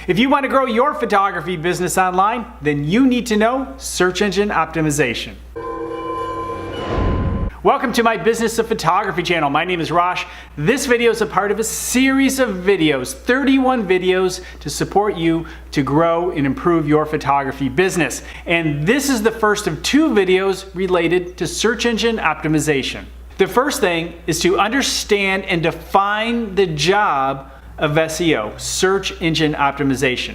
If you want to grow your photography business online, then you need to know search engine optimization. Welcome to my Business of Photography channel. My name is Rosh. This video is a part of a series of videos, 31 videos to support you to grow and improve your photography business. And this is the first of 2 videos related to search engine optimization. The first thing is to understand and define the job of SEO, search engine optimization.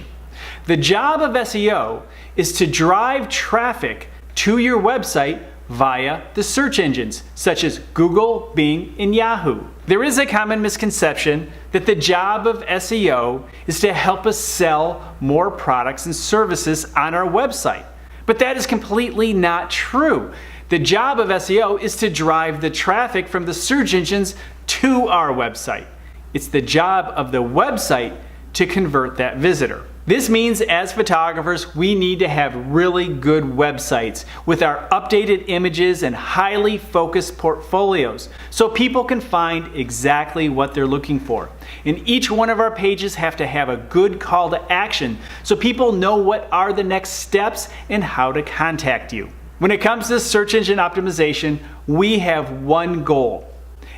The job of SEO is to drive traffic to your website via the search engines, such as Google, Bing, and Yahoo. There is a common misconception that the job of SEO is to help us sell more products and services on our website. But that is completely not true. The job of SEO is to drive the traffic from the search engines to our website. It's the job of the website to convert that visitor. This means as photographers, we need to have really good websites with our updated images and highly focused portfolios so people can find exactly what they're looking for. And each one of our pages have to have a good call to action so people know what are the next steps and how to contact you. When it comes to search engine optimization, we have one goal,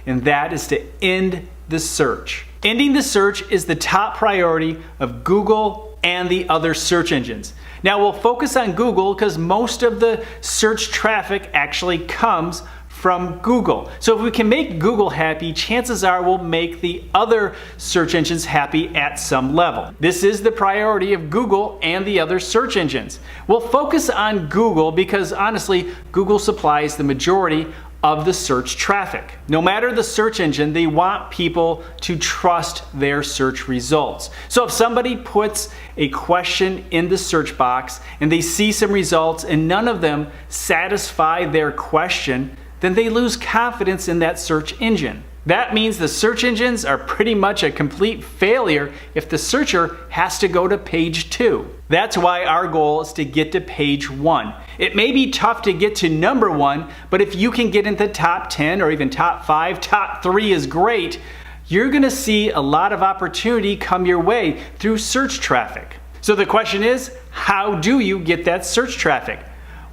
and that is to end the search. Ending the search is the top priority of Google and the other search engines. Now we'll focus on Google because most of the search traffic actually comes from Google. So if we can make Google happy, chances are we'll make the other search engines happy at some level. This is the priority of Google and the other search engines. We'll focus on Google because honestly, Google supplies the majority of the search traffic. No matter the search engine, they want people to trust their search results. So if somebody puts a question in the search box and they see some results and none of them satisfy their question, then they lose confidence in that search engine. That means the search engines are pretty much a complete failure if the searcher has to go to page 2. That's why our goal is to get to page 1. It may be tough to get to number 1, but if you can get into top 10 or even top 5, top 3 is great. You're gonna see a lot of opportunity come your way through search traffic. So the question is, how do you get that search traffic?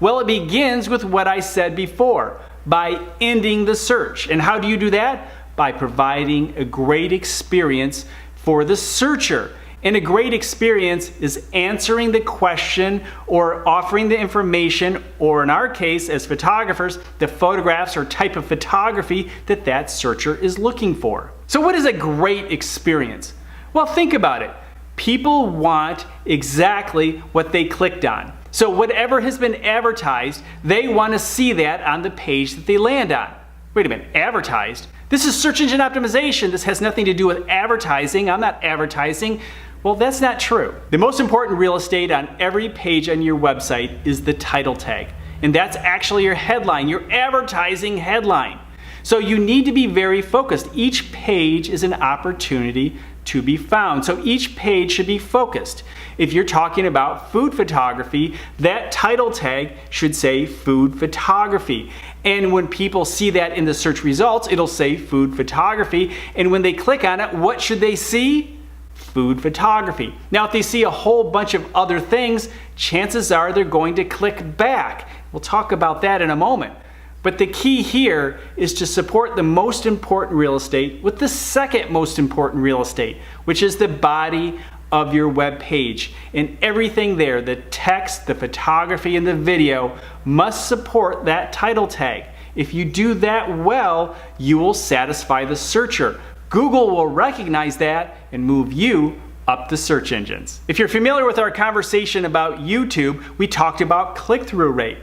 Well, it begins with what I said before, by ending the search. And how do you do that? By providing a great experience for the searcher. And a great experience is answering the question or offering the information, or in our case as photographers, the photographs or type of photography that that searcher is looking for. So what is a great experience? Well, think about it. People want exactly what they clicked on. So whatever has been advertised, they want to see that on the page that they land on. Wait a minute, advertised? This is search engine optimization. This has nothing to do with advertising. I'm not advertising. Well, that's not true. The most important real estate on every page on your website is the title tag. And that's actually your headline, your advertising headline. So you need to be very focused. Each page is an opportunity to be found. So each page should be focused. If you're talking about food photography, that title tag should say food photography. And when people see that in the search results, it'll say food photography. And when they click on it, what should they see? Food photography. Now, if they see a whole bunch of other things, chances are they're going to click back. We'll talk about that in a moment. But the key here is to support the most important real estate with the second most important real estate, which is the body of your web page. And everything there, the text, the photography, and the video must support that title tag. If you do that well, you will satisfy the searcher. Google will recognize that and move you up the search engines. If you're familiar with our conversation about YouTube, we talked about click-through rate.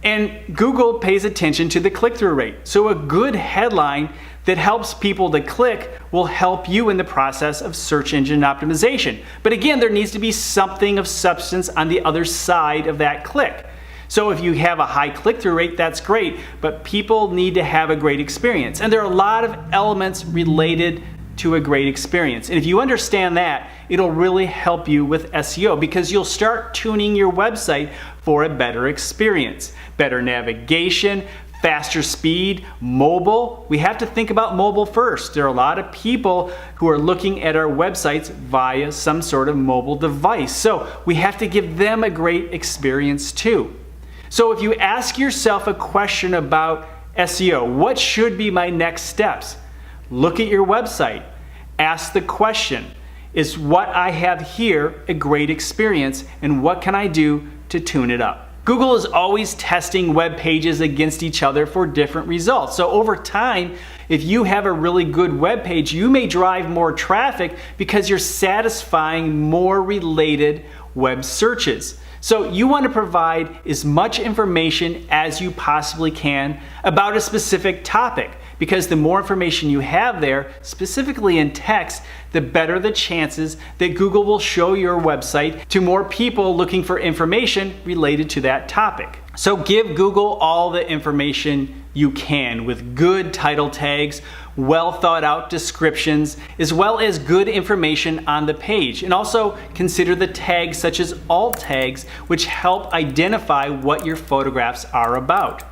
And Google pays attention to the click-through rate. So a good headline that helps people to click will help you in the process of search engine optimization. But again, there needs to be something of substance on the other side of that click. So if you have a high click-through rate, that's great, but people need to have a great experience. And there are a lot of elements related to a great experience. And if you understand that, it'll really help you with SEO because you'll start tuning your website for a better experience, better navigation, faster speed, mobile. We have to think about mobile first. There are a lot of people who are looking at our websites via some sort of mobile device. So we have to give them a great experience too. So if you ask yourself a question about SEO, what should be my next steps? Look at your website. Ask the question, is what I have here a great experience, and what can I do to tune it up? Google is always testing web pages against each other for different results. So over time, if you have a really good web page, you may drive more traffic because you're satisfying more related web searches. So you want to provide as much information as you possibly can about a specific topic, because the more information you have there, specifically in text, the better the chances that Google will show your website to more people looking for information related to that topic. So give Google all the information you can with good title tags, well thought out descriptions, as well as good information on the page. And also consider the tags such as alt tags, which help identify what your photographs are about.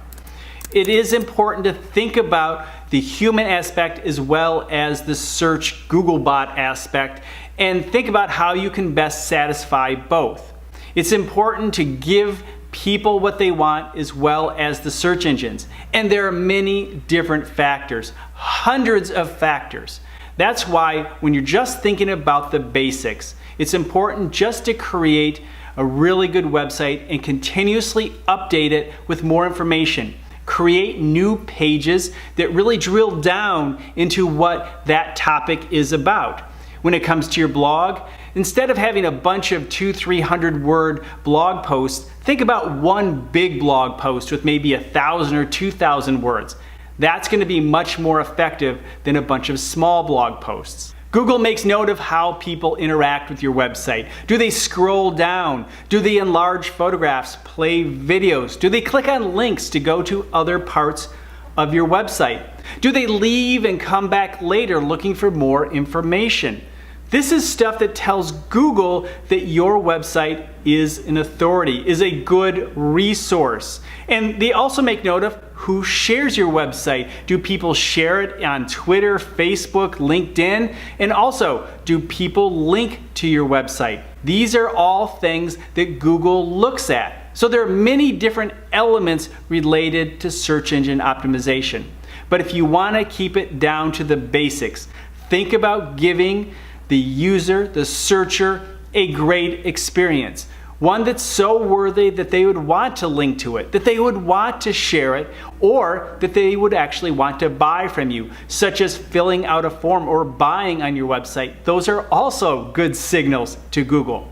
It is important to think about the human aspect as well as the search Googlebot aspect, and think about how you can best satisfy both. It's important to give people what they want as well as the search engines. And there are many different factors, hundreds of factors. That's why when you're just thinking about the basics, it's important just to create a really good website and continuously update it with more information. Create new pages that really drill down into what that topic is about. When it comes to your blog, instead of having a bunch of 200-300 word blog posts, think about one big blog post with maybe 1,000 or 2,000 words. That's going to be much more effective than a bunch of small blog posts. Google makes note of how people interact with your website. Do they scroll down? Do they enlarge photographs, play videos? Do they click on links to go to other parts of your website? Do they leave and come back later looking for more information? This is stuff that tells Google that your website is an authority, is a good resource. And they also make note of who shares your website. Do people share it on Twitter, Facebook, LinkedIn? And also, do people link to your website? These are all things that Google looks at. So there are many different elements related to search engine optimization. But if you want to keep it down to the basics, think about giving the user, the searcher, a great experience. One that's so worthy that they would want to link to it, that they would want to share it, or that they would actually want to buy from you, such as filling out a form or buying on your website. Those are also good signals to Google.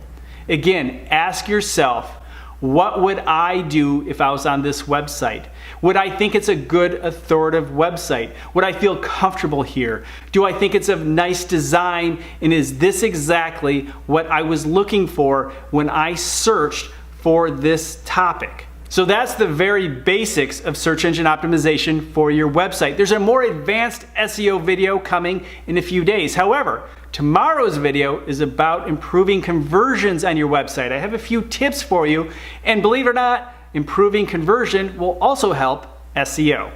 Again, ask yourself, what would I do if I was on this website? Would I think it's a good authoritative website? Would I feel comfortable here? Do I think it's a nice design? And is this exactly what I was looking for when I searched for this topic? So that's the very basics of search engine optimization for your website. There's a more advanced SEO video coming in a few days. However, tomorrow's video is about improving conversions on your website. I have a few tips for you, and believe it or not, improving conversion will also help SEO.